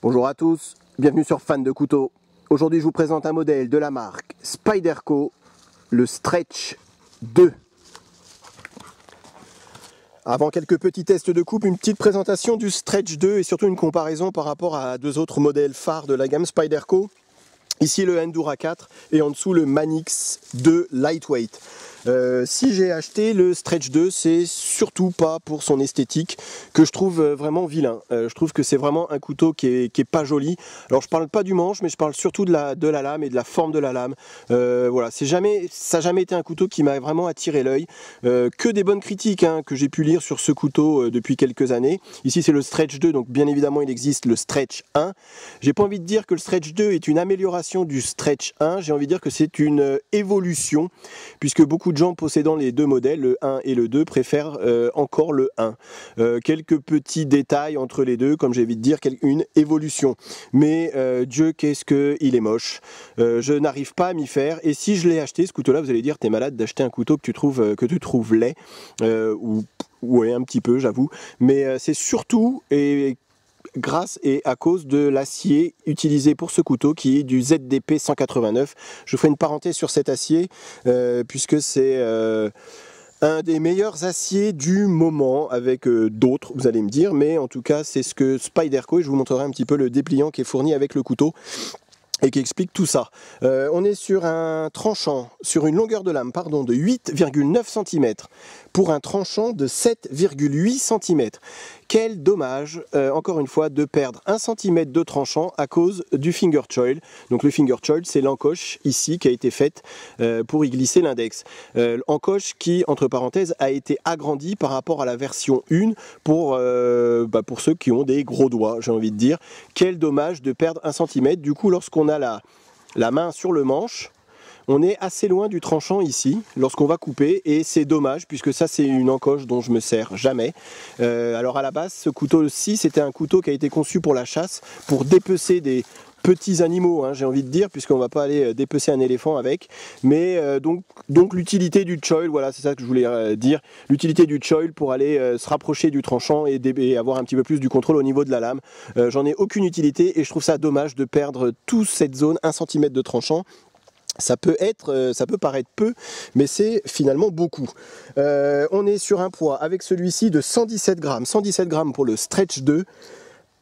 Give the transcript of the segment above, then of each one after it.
Bonjour à tous, bienvenue sur Fan de Couteaux. Aujourd'hui je vous présente un modèle de la marque Spyderco, le Stretch 2. Avant quelques petits tests de coupe, une petite présentation du Stretch 2 et surtout une comparaison par rapport à deux autres modèles phares de la gamme Spyderco. Ici le Endura 4 et en dessous le Manix 2 Lightweight. Si j'ai acheté le Stretch 2, c'est surtout pas pour son esthétique que je trouve vraiment vilain. Je trouve que c'est vraiment un couteau qui est pas joli. Alors je parle pas du manche, mais je parle surtout de la lame et de la forme de la lame. Voilà, ça n'a jamais été un couteau qui m'a vraiment attiré l'œil. Que des bonnes critiques que j'ai pu lire sur ce couteau depuis quelques années. Ici c'est le Stretch 2, donc bien évidemment il existe le Stretch 1. J'ai pas envie de dire que le Stretch 2 est une amélioration du Stretch 1, j'ai envie de dire que c'est une évolution, puisque beaucoup de gens possédant les deux modèles, le 1 et le 2, préfèrent encore le 1. Quelques petits détails entre les deux, comme j'ai envie de dire, une évolution. Mais Dieu, qu'est-ce qu'il est moche. Je n'arrive pas à m'y faire. Et si je l'ai acheté, ce couteau-là, vous allez dire, t'es malade d'acheter un couteau que tu trouves laid, ou ouais, un petit peu, j'avoue. Mais c'est surtout grâce et à cause de l'acier utilisé pour ce couteau qui est du ZDP 189. Je ferai une parenthèse sur cet acier puisque c'est un des meilleurs aciers du moment avec d'autres, vous allez me dire, mais en tout cas c'est ce que Spyderco, et je vous montrerai un petit peu le dépliant qui est fourni avec le couteau et qui explique tout ça. On est sur un tranchant, sur une longueur de lame de 8,9 cm pour un tranchant de 7,8 cm. Quel dommage, encore une fois, de perdre 1 cm de tranchant à cause du finger choil. Donc le finger choil, c'est l'encoche ici qui a été faite pour y glisser l'index. Encoche qui, entre parenthèses, a été agrandie par rapport à la version 1 pour ceux qui ont des gros doigts, j'ai envie de dire. Quel dommage de perdre 1 cm. Du coup, lorsqu'on a la main sur le manche, on est assez loin du tranchant ici lorsqu'on va couper, et c'est dommage puisque ça c'est une encoche dont je me sers jamais. Alors à la base, ce couteau-ci c'était un couteau qui a été conçu pour la chasse, pour dépecer des petits animaux, j'ai envie de dire, puisqu'on va pas aller dépecer un éléphant avec, mais donc l'utilité du choil, voilà, c'est ça que je voulais dire, l'utilité du choil pour aller se rapprocher du tranchant et avoir un petit peu plus du contrôle au niveau de la lame. J'en ai aucune utilité et je trouve ça dommage de perdre toute cette zone, 1 cm de tranchant. Ça peut paraître peu, mais c'est finalement beaucoup. On est sur un poids avec celui-ci de 117 grammes. 117 grammes pour le Stretch 2.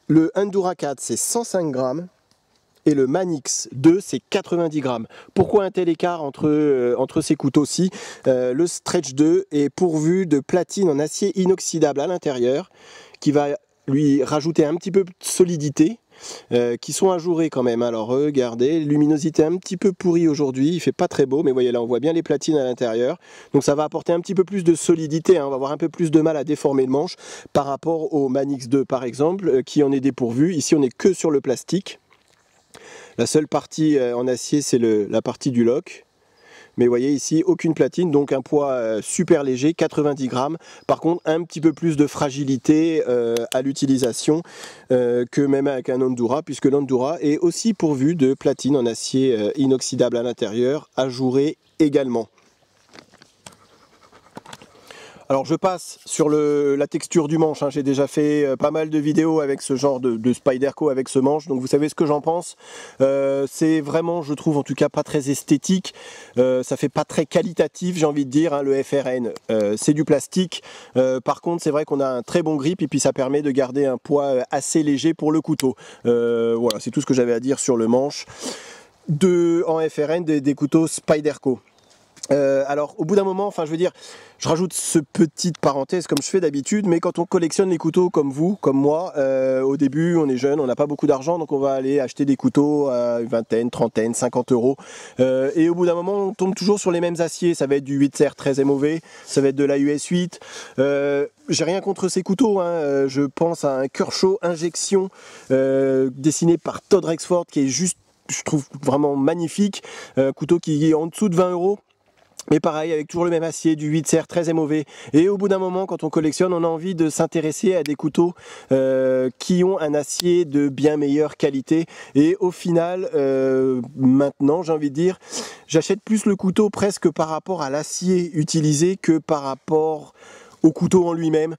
Le Endura 4, c'est 105 grammes. Et le Manix 2, c'est 90 grammes. Pourquoi un tel écart entre ces couteaux-ci? Le Stretch 2 est pourvu de platine en acier inoxydable à l'intérieur, qui va lui rajouter un petit peu de solidité. Qui sont ajourés quand même. Alors regardez, luminosité un petit peu pourrie aujourd'hui, il fait pas très beau, mais voyez là on voit bien les platines à l'intérieur, donc ça va apporter un petit peu plus de solidité, on va avoir un peu plus de mal à déformer le manche par rapport au Manix 2 par exemple, qui en est dépourvu. Ici on est que sur le plastique, la seule partie en acier c'est la partie du lock. Mais vous voyez ici, aucune platine, donc un poids super léger, 90 grammes. Par contre, un petit peu plus de fragilité à l'utilisation que même avec un Endura, puisque l'Endura est aussi pourvu de platine en acier inoxydable à l'intérieur, ajouré également. Alors je passe sur la texture du manche, j'ai déjà fait pas mal de vidéos avec ce genre de Spyderco avec ce manche, donc vous savez ce que j'en pense. C'est vraiment, je trouve en tout cas pas très esthétique, ça fait pas très qualitatif, j'ai envie de dire, le FRN c'est du plastique, par contre c'est vrai qu'on a un très bon grip et puis ça permet de garder un poids assez léger pour le couteau. Voilà, c'est tout ce que j'avais à dire sur le manche en FRN des couteaux Spyderco. Alors au bout d'un moment, je veux dire, je rajoute ce petite parenthèse comme je fais d'habitude, mais quand on collectionne les couteaux comme vous, comme moi, au début on est jeune, on n'a pas beaucoup d'argent, donc on va aller acheter des couteaux à une vingtaine, trentaine, 50 euros, et au bout d'un moment on tombe toujours sur les mêmes aciers. Ça va être du 8 13 MOV, ça va être de la US 8, j'ai rien contre ces couteaux, je pense à un Kershaw injection dessiné par Todd Rexford qui est juste, je trouve vraiment magnifique, couteau qui est en dessous de 20 euros. Mais pareil, avec toujours le même acier, du 8 13 MOV. Et au bout d'un moment, quand on collectionne, on a envie de s'intéresser à des couteaux qui ont un acier de bien meilleure qualité. Et au final, maintenant, j'ai envie de dire, j'achète plus le couteau presque par rapport à l'acier utilisé que par rapport au couteau en lui-même,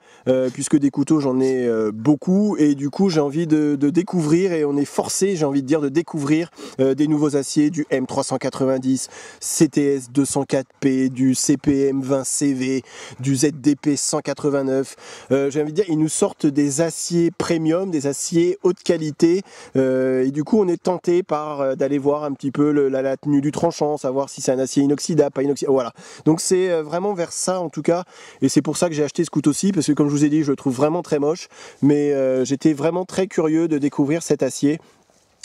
puisque des couteaux j'en ai beaucoup, et du coup j'ai envie de découvrir, et on est forcé, j'ai envie de dire, de découvrir des nouveaux aciers, du M390, CTS 204P, du CPM 20CV, du ZDP 189. J'ai envie de dire, ils nous sortent des aciers premium, des aciers haute qualité, et du coup on est tenté par d'aller voir un petit peu la tenue du tranchant, savoir si c'est un acier inoxydable, pas inoxydable, voilà. Donc c'est vraiment vers ça en tout cas, et c'est pour ça que j'ai acheté ce couteau-ci, parce que comme je vous ai dit, je le trouve vraiment très moche, mais j'étais vraiment très curieux de découvrir cet acier,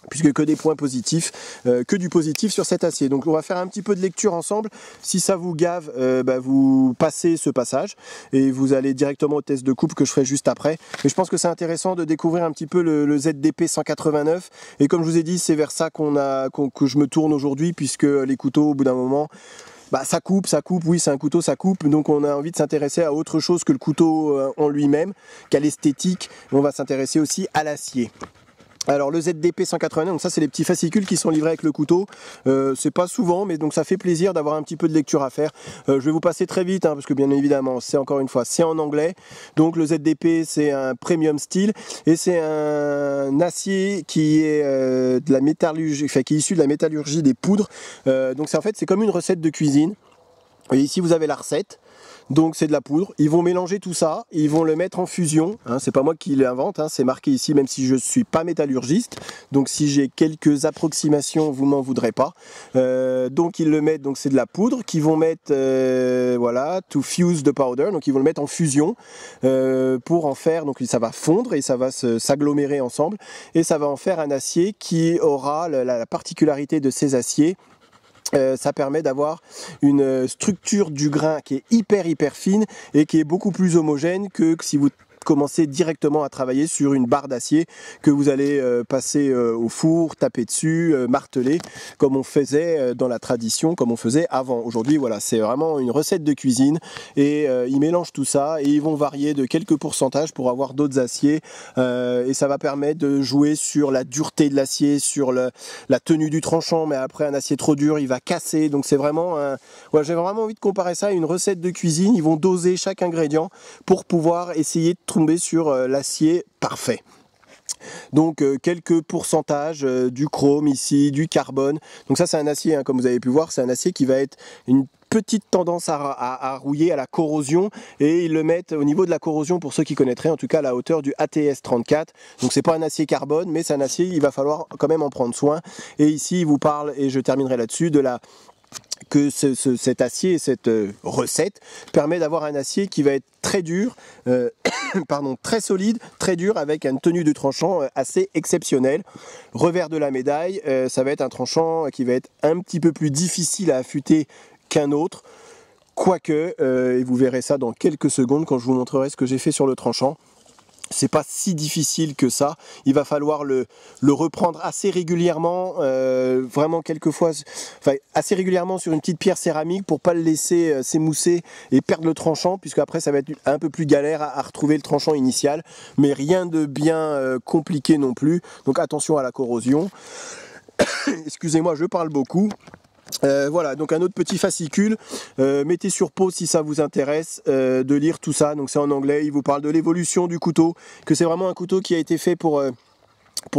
puisque que des points positifs, que du positif sur cet acier. Donc on va faire un petit peu de lecture ensemble. Si ça vous gave, vous passez ce passage et vous allez directement au test de coupe que je ferai juste après. Mais je pense que c'est intéressant de découvrir un petit peu le ZDP 189, et comme je vous ai dit, c'est vers ça que je me tourne aujourd'hui, puisque les couteaux au bout d'un moment, ça coupe, oui c'est un couteau, ça coupe, donc on a envie de s'intéresser à autre chose que le couteau en lui-même, qu'à l'esthétique. On va s'intéresser aussi à l'acier. Alors le ZDP 189, donc ça c'est les petits fascicules qui sont livrés avec le couteau, c'est pas souvent, mais donc ça fait plaisir d'avoir un petit peu de lecture à faire. Je vais vous passer très vite, parce que bien évidemment c'est encore une fois c'est en anglais. Donc le ZDP c'est un premium steel, et c'est un acier qui est de la métallurgie, qui est issu de la métallurgie des poudres. Donc c'est comme une recette de cuisine. Et ici vous avez la recette. Donc c'est de la poudre, ils vont mélanger tout ça, ils vont le mettre en fusion, c'est pas moi qui l'invente, c'est marqué ici, même si je ne suis pas métallurgiste, donc si j'ai quelques approximations, vous m'en voudrez pas. Donc ils le mettent, donc c'est de la poudre qu'ils vont mettre, voilà, to fuse the powder, donc ils vont le mettre en fusion pour en faire, donc ça va fondre et ça va s'agglomérer ensemble, et ça va en faire un acier qui aura la particularité de ces aciers. Ça permet d'avoir une structure du grain qui est hyper fine et qui est beaucoup plus homogène que si vous commencez directement à travailler sur une barre d'acier que vous allez passer au four, taper dessus, marteler, comme on faisait dans la tradition, comme on faisait avant. Aujourd'hui, voilà, c'est vraiment une recette de cuisine, et ils mélangent tout ça et ils vont varier de quelques pourcentages pour avoir d'autres aciers, et ça va permettre de jouer sur la dureté de l'acier, sur la tenue du tranchant, mais après un acier trop dur, il va casser. Donc c'est vraiment j'ai vraiment envie de comparer ça à une recette de cuisine. Ils vont doser chaque ingrédient pour pouvoir essayer de tomber sur l'acier parfait. Donc quelques pourcentages du chrome ici, du carbone. Donc ça c'est un acier, comme vous avez pu voir, c'est un acier qui va être une petite tendance à rouiller, à la corrosion, et ils le mettent au niveau de la corrosion, pour ceux qui connaîtraient, en tout cas à la hauteur du ATS 34. Donc c'est pas un acier carbone, mais c'est un acier, il va falloir quand même en prendre soin. Et ici il vous parle, et je terminerai là-dessus, que cet acier, cette recette permet d'avoir un acier qui va être très dur, très solide, très dur, avec une tenue de tranchant assez exceptionnelle. Revers de la médaille, ça va être un tranchant qui va être un petit peu plus difficile à affûter qu'un autre, quoique, et vous verrez ça dans quelques secondes quand je vous montrerai ce que j'ai fait sur le tranchant. C'est pas si difficile que ça. Il va falloir le reprendre assez régulièrement, vraiment quelquefois, assez régulièrement sur une petite pierre céramique pour pas le laisser s'émousser et perdre le tranchant, puisque après ça va être un peu plus galère à retrouver le tranchant initial, mais rien de bien compliqué non plus. Donc attention à la corrosion. Excusez-moi, je parle beaucoup. Voilà, donc un autre petit fascicule, mettez sur pause si ça vous intéresse de lire tout ça. Donc c'est en anglais, il vous parle de l'évolution du couteau, que c'est vraiment un couteau qui a été fait pour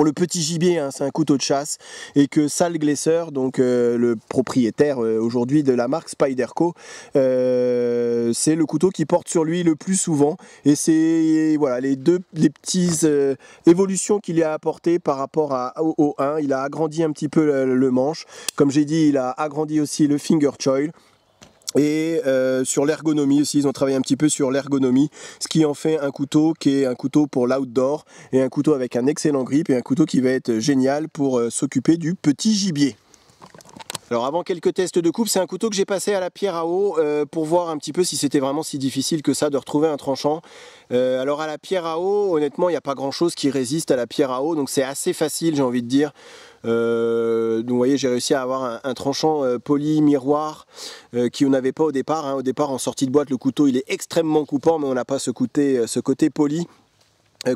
le petit gibier, c'est un couteau de chasse, et que Sal Glesser, donc le propriétaire aujourd'hui de la marque Spyderco, c'est le couteau qui porte sur lui le plus souvent, et c'est voilà les petites évolutions qu'il a apportées par rapport au 1. Il a agrandi un petit peu le manche, comme j'ai dit, il a agrandi aussi le finger choil. Et sur l'ergonomie aussi, ils ont travaillé un petit peu sur l'ergonomie, ce qui en fait un couteau qui est un couteau pour l'outdoor, et un couteau avec un excellent grip, et un couteau qui va être génial pour s'occuper du petit gibier. Alors avant quelques tests de coupe, c'est un couteau que j'ai passé à la pierre à eau pour voir un petit peu si c'était vraiment si difficile que ça de retrouver un tranchant. Alors à la pierre à eau, honnêtement, il n'y a pas grand chose qui résiste à la pierre à eau, donc c'est assez facile, j'ai envie de dire. Donc vous voyez, j'ai réussi à avoir un tranchant poli miroir qui on n'avait pas au départ. Au départ, en sortie de boîte, le couteau il est extrêmement coupant, mais on n'a pas ce côté poli.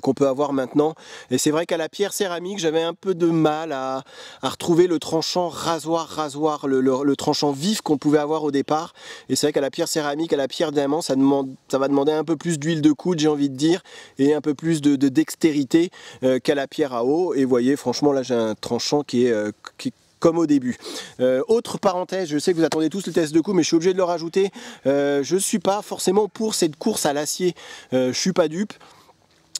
qu'on peut avoir maintenant. Et c'est vrai qu'à la pierre céramique, j'avais un peu de mal à retrouver le tranchant rasoir, le tranchant vif qu'on pouvait avoir au départ. Et c'est vrai qu'à la pierre céramique, à la pierre diamant, ça va demander un peu plus d'huile de coude, j'ai envie de dire, et un peu plus de dextérité qu'à la pierre à eau. Et vous voyez, franchement, là j'ai un tranchant qui est comme au début. Autre parenthèse, je sais que vous attendez tous le test de coupe, mais je suis obligé de le rajouter. Je ne suis pas forcément pour cette course à l'acier. Je ne suis pas dupe.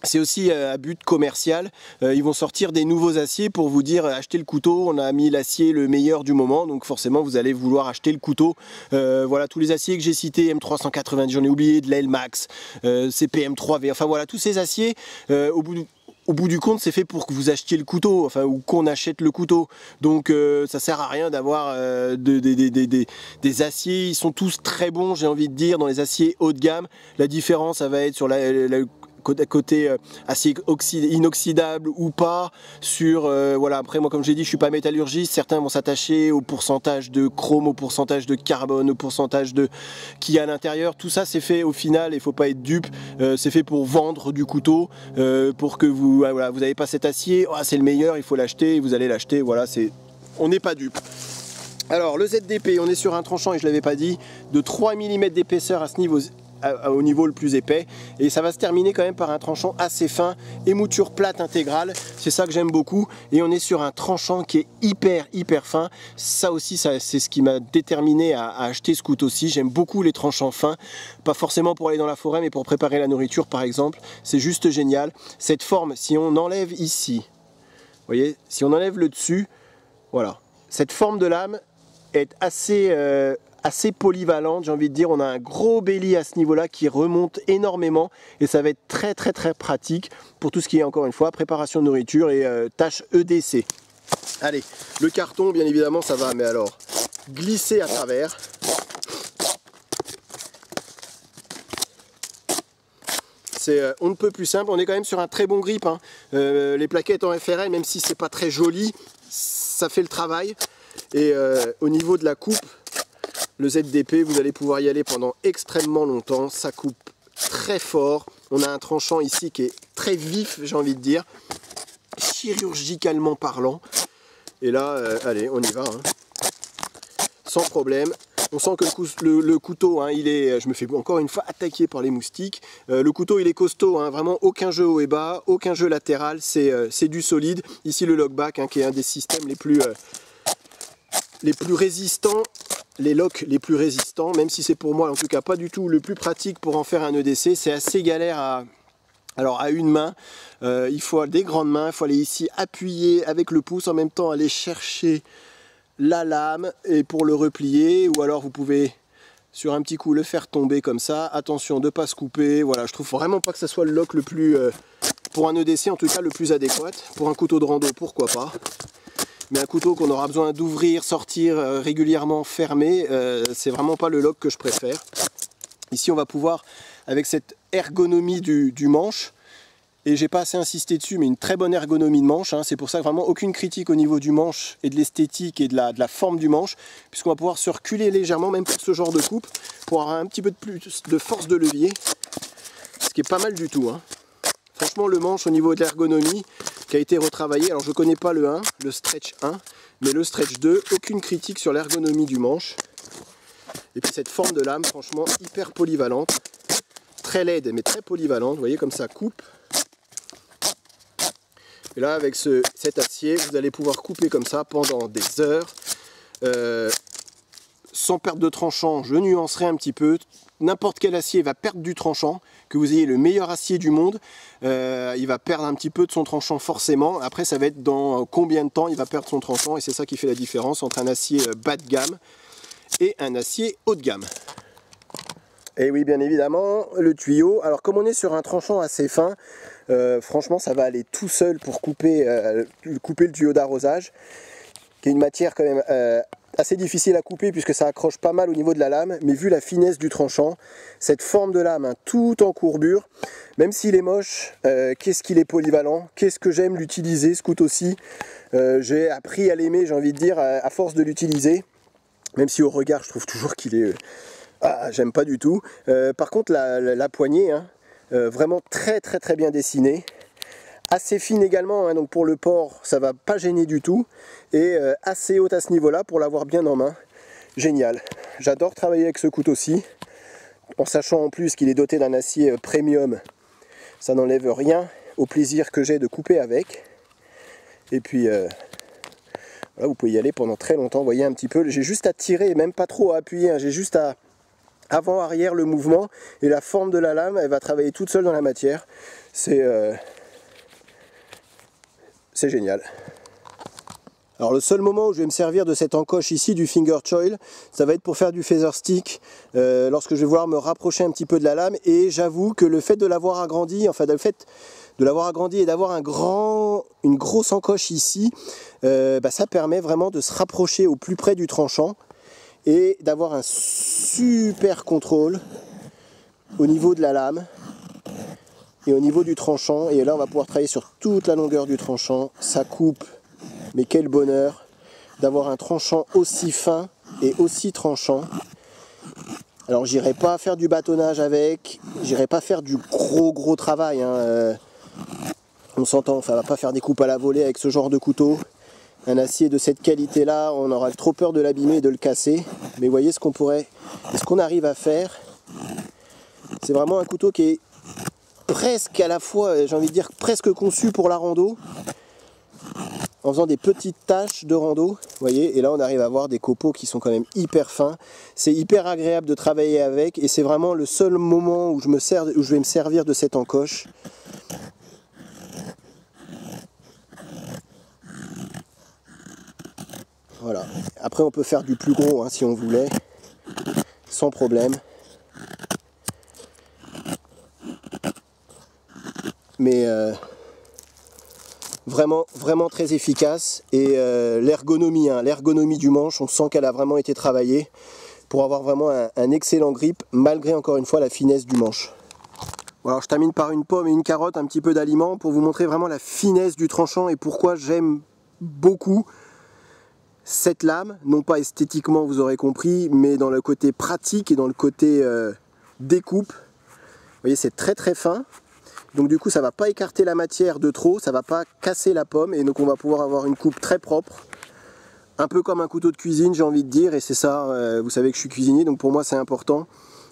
C'est aussi à but commercial. Ils vont sortir des nouveaux aciers pour vous dire achetez le couteau, on a mis l'acier le meilleur du moment, donc forcément vous allez vouloir acheter le couteau. Voilà, tous les aciers que j'ai cités, M390, j'en ai oublié, de l'Elmax, CPM3V, enfin voilà, tous ces aciers, au bout du compte, c'est fait pour que vous achetiez le couteau, enfin, ou qu'on achète le couteau. Donc ça sert à rien d'avoir des aciers, ils sont tous très bons, j'ai envie de dire, dans les aciers haut de gamme. La différence, ça va être sur côté acier inoxydable ou pas, sur voilà. Après moi, comme j'ai dit, je suis pas métallurgiste, certains vont s'attacher au pourcentage de chrome, au pourcentage de carbone, au pourcentage de qu'il y a à l'intérieur. Tout ça c'est fait au final, il faut pas être dupe, c'est fait pour vendre du couteau, pour que vous voilà, vous n'avez pas cet acier, oh, c'est le meilleur, il faut l'acheter, vous allez l'acheter, voilà, on n'est pas dupe. Alors le ZDP, on est sur un tranchant, et je l'avais pas dit, de 3 mm d'épaisseur à ce niveau, au niveau le plus épais, et ça va se terminer quand même par un tranchant assez fin, émouture plate intégrale, c'est ça que j'aime beaucoup, et on est sur un tranchant qui est hyper fin. Ça aussi, c'est ce qui m'a déterminé à acheter ce couteau-ci. J'aime beaucoup les tranchants fins, pas forcément pour aller dans la forêt, mais pour préparer la nourriture par exemple, c'est juste génial. Cette forme, si on enlève ici, vous voyez, si on enlève le dessus, voilà, cette forme de lame est assez polyvalente, j'ai envie de dire. On a un gros belly à ce niveau-là qui remonte énormément, et ça va être très pratique pour tout ce qui est, encore une fois, préparation de nourriture et tâches EDC. Allez, le carton, bien évidemment, ça va, mais alors, glisser à travers. C'est on ne peut plus simple. On est quand même sur un très bon grip, hein. Les plaquettes en FRL, même si c'est pas très joli, ça fait le travail. Et au niveau de la coupe, le ZDP, vous allez pouvoir y aller pendant extrêmement longtemps. Ça coupe très fort. On a un tranchant ici qui est très vif, j'ai envie de dire, chirurgicalement parlant. Et là, allez, on y va, hein. Sans problème. On sent que le couteau, hein, il est, je me fais encore une fois attaquer par les moustiques. Le couteau, il est costaud, hein, vraiment aucun jeu haut et bas, aucun jeu latéral, c'est du solide. Ici le lockback, hein, qui est un des systèmes les plus résistants, les locks les plus résistants, même si c'est pour moi en tout cas pas du tout le plus pratique pour en faire un EDC. C'est assez galère à une main, il faut des grandes mains, il faut aller ici appuyer avec le pouce, en même temps aller chercher la lame et pour le replier, ou alors vous pouvez sur un petit coup le faire tomber comme ça. Attention de ne pas se couper. Voilà, je trouve vraiment pas que ça soit le lock le plus, pour un EDC en tout cas, le plus adéquat. Pour un couteau de rando, pourquoi pas. Mais un couteau qu'on aura besoin d'ouvrir, sortir régulièrement, fermer, c'est vraiment pas le lock que je préfère. Ici on va pouvoir, avec cette ergonomie du manche, et j'ai pas assez insisté dessus, mais une très bonne ergonomie de manche, hein. C'est pour ça que vraiment aucune critique au niveau du manche et de l'esthétique et de la forme du manche, puisqu'on va pouvoir se reculer légèrement, même pour ce genre de coupe, pour avoir un petit peu de plus de force de levier, ce qui est pas mal du tout, hein. Franchement, le manche au niveau de l'ergonomie qui a été retravaillé, alors je connais pas le 1, le stretch 1, mais le stretch 2, aucune critique sur l'ergonomie du manche. Et puis cette forme de lame, franchement hyper polyvalente, très laide mais très polyvalente, vous voyez comme ça coupe. Et là, avec cet acier, vous allez pouvoir couper comme ça pendant des heures, sans perte de tranchant. Je nuancerai un petit peu. N'importe quel acier va perdre du tranchant, que vous ayez le meilleur acier du monde, il va perdre un petit peu de son tranchant forcément. Après, ça va être dans combien de temps il va perdre son tranchant, et c'est ça qui fait la différence entre un acier bas de gamme et un acier haut de gamme. Et oui, bien évidemment, le tuyau. Alors comme on est sur un tranchant assez fin, franchement ça va aller tout seul pour couper le tuyau d'arrosage, qui est une matière quand même assez difficile à couper puisque ça accroche pas mal au niveau de la lame. Mais vu la finesse du tranchant, cette forme de lame, hein, tout en courbure, même s'il est moche, qu'est-ce qu'il est polyvalent, qu'est-ce que j'aime l'utiliser ce couteau-ci. J'ai appris à l'aimer, j'ai envie de dire, à force de l'utiliser, même si au regard je trouve toujours qu'il est... j'aime pas du tout. Par contre la poignée, hein, vraiment très bien dessinée. assez fine également, hein, donc pour le port ça va pas gêner du tout, et assez haute à ce niveau là pour l'avoir bien en main. Génial, j'adore travailler avec ce couteau-ci, en sachant en plus qu'il est doté d'un acier premium. Ça n'enlève rien au plaisir que j'ai de couper avec. Et puis voilà, vous pouvez y aller pendant très longtemps. Vous voyez un petit peu, j'ai juste à tirer, même pas trop à appuyer, hein. J'ai juste à avant-arrière le mouvement et la forme de la lame, elle va travailler toute seule dans la matière. C'est génial. Alors le seul moment où je vais me servir de cette encoche ici du finger choil, ça va être pour faire du feather stick, lorsque je vais vouloir me rapprocher un petit peu de la lame. Et j'avoue que le fait de l'avoir agrandi, enfin le fait de l'avoir agrandi et d'avoir une grosse encoche ici, ça permet vraiment de se rapprocher au plus près du tranchant et d'avoir un super contrôle au niveau de la lame et au niveau du tranchant. Et là on va pouvoir travailler sur toute la longueur du tranchant. Ça coupe, mais quel bonheur d'avoir un tranchant aussi fin et aussi tranchant. Alors j'irai pas faire du bâtonnage avec, j'irai pas faire du gros travail, hein. On s'entend, ça va pas faire des coupes à la volée avec ce genre de couteau. Un acier de cette qualité là, on aura trop peur de l'abîmer et de le casser. Mais voyez ce qu'on arrive à faire. C'est vraiment un couteau qui est presque à la fois, j'ai envie de dire presque conçu pour la rando, en faisant des petites taches de rando, vous voyez, et là on arrive à avoir des copeaux qui sont quand même hyper fins. C'est hyper agréable de travailler avec, et c'est vraiment le seul moment où je vais me servir de cette encoche. Voilà. Après on peut faire du plus gros, hein, si on voulait, sans problème. Mais vraiment très efficace. Et l'ergonomie, hein, l'ergonomie du manche, on sent qu'elle a vraiment été travaillée pour avoir vraiment un excellent grip, malgré encore une fois la finesse du manche. Bon, alors je termine par une pomme et une carotte, un petit peu d'aliment pour vous montrer vraiment la finesse du tranchant et pourquoi j'aime beaucoup cette lame, non pas esthétiquement vous aurez compris, mais dans le côté pratique et dans le côté découpe. Vous voyez, c'est très fin. Donc du coup ça va pas écarter la matière de trop, ça va pas casser la pomme, et donc on va pouvoir avoir une coupe très propre, un peu comme un couteau de cuisine j'ai envie de dire. Et c'est ça, vous savez que je suis cuisinier, donc pour moi c'est important,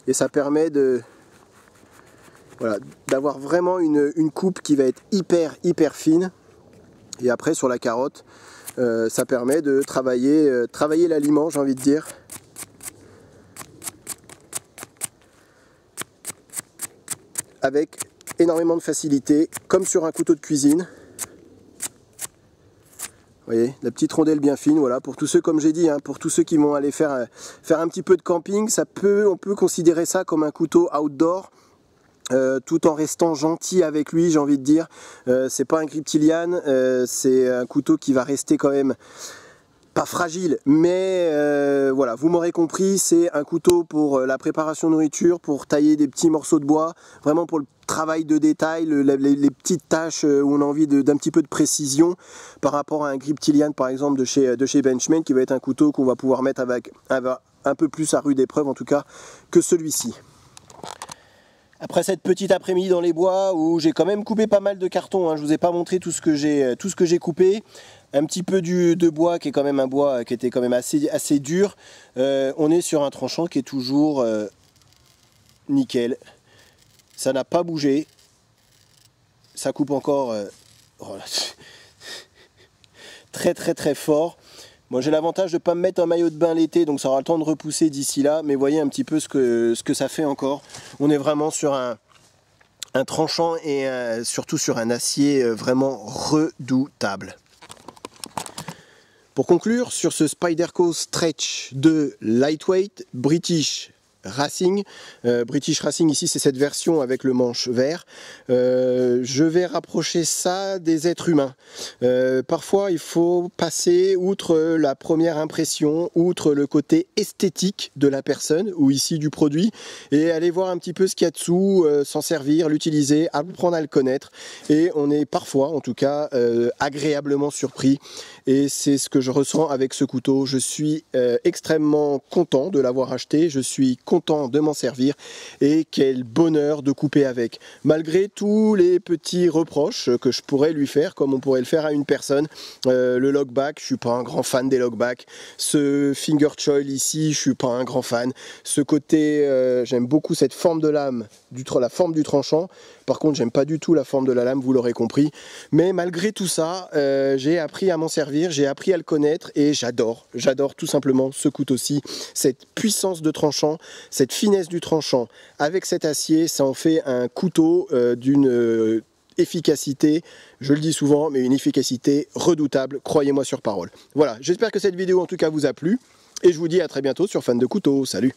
et ça permet d'avoir vraiment une coupe qui va être hyper fine. Et après sur la carotte, ça permet de travailler l'aliment, j'ai envie de dire. Avec énormément de facilité, comme sur un couteau de cuisine. Vous voyez, la petite rondelle bien fine, voilà, pour tous ceux, comme j'ai dit, hein, pour tous ceux qui vont aller faire un petit peu de camping, on peut considérer ça comme un couteau outdoor, tout en restant gentil avec lui, j'ai envie de dire. C'est pas un Griptilian, c'est un couteau qui va rester quand même pas fragile, mais voilà, vous m'aurez compris, c'est un couteau pour la préparation de nourriture, pour tailler des petits morceaux de bois, vraiment pour le travail de détail, les petites tâches où on a envie d'un petit peu de précision, par rapport à un Griptilian par exemple de chez Benchmade, qui va être un couteau qu'on va pouvoir mettre avec un peu plus à rude épreuve en tout cas que celui-ci. Après cette petite après-midi dans les bois où j'ai quand même coupé pas mal de cartons, hein, je vous ai pas montré tout ce que j'ai coupé, un petit peu de bois qui est quand même un bois qui était quand même assez dur. On est sur un tranchant qui est toujours nickel, ça n'a pas bougé, ça coupe encore très fort. Moi j'ai l'avantage de ne pas me mettre un maillot de bain l'été, donc ça aura le temps de repousser d'ici là, mais voyez un petit peu ce que ça fait encore. On est vraiment sur un tranchant et surtout sur un acier vraiment redoutable. Pour conclure sur ce Spyderco Stretch 2 Lightweight British Racing. British Racing ici c'est cette version avec le manche vert. Je vais rapprocher ça des êtres humains. Parfois il faut passer outre la première impression, outre le côté esthétique de la personne ou ici du produit, et aller voir un petit peu ce qu'il y a dessous, s'en servir, l'utiliser, apprendre à le connaître, et on est parfois en tout cas agréablement surpris, et c'est ce que je ressens avec ce couteau. Je suis extrêmement content de l'avoir acheté, je suis content de m'en servir et quel bonheur de couper avec. Malgré tous les petits reproches que je pourrais lui faire, comme on pourrait le faire à une personne. Le lockback, je suis pas un grand fan des lockbacks. Ce finger choil ici, je suis pas un grand fan. Ce côté, j'aime beaucoup cette forme de lame, la forme du tranchant. Par contre, j'aime pas du tout la forme de la lame, vous l'aurez compris. Mais malgré tout ça, j'ai appris à m'en servir, j'ai appris à le connaître et j'adore tout simplement ce couteau-ci. Cette puissance de tranchant, cette finesse du tranchant avec cet acier, ça en fait un couteau d'une efficacité, je le dis souvent, mais une efficacité redoutable, croyez-moi sur parole. Voilà, j'espère que cette vidéo en tout cas vous a plu et je vous dis à très bientôt sur Fan de Couteaux. Salut!